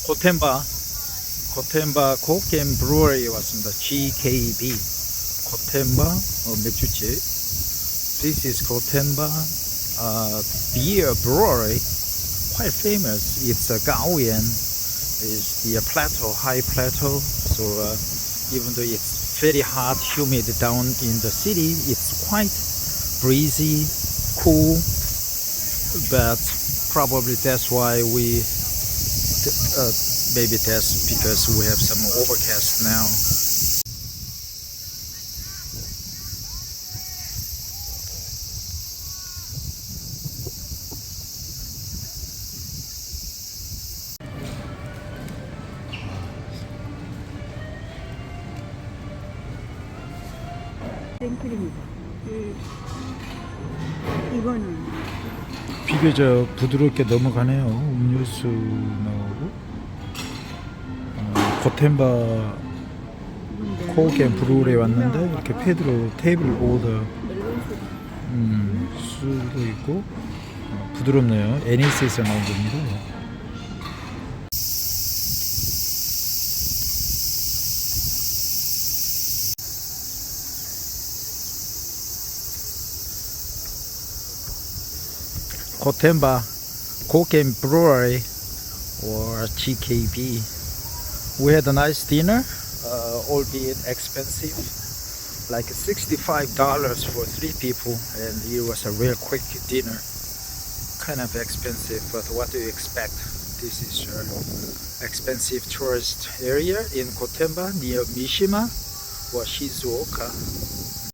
고템바 코겐 브루어리에 왔습니다. GKB 고템바 맥주집. This is Gotemba beer brewery, quite famous. It's a Gaoyan, it's the plateau, high plateau. So even though it's very hot, humid down in the city, it's quite breezy, cool. But probably that's why we maybe that's because we have some overcast now. 생크림이다. 이거는 비교적 부드럽게 넘어가네요. 음료수 나오고 고템바 코겐 브루어리에 왔는데 이렇게 패드로 테이블 오더 술도 있고 부드럽네요. 애니스에서 나온 겁니다. Gotemba Kogen Brewery or GKB. We had a nice dinner, albeit expensive, like $65 for 3 people, and it was a real quick dinner. Kind of expensive, but what do you expect? This is an expensive tourist area in Gotemba near Mishima or Shizuoka.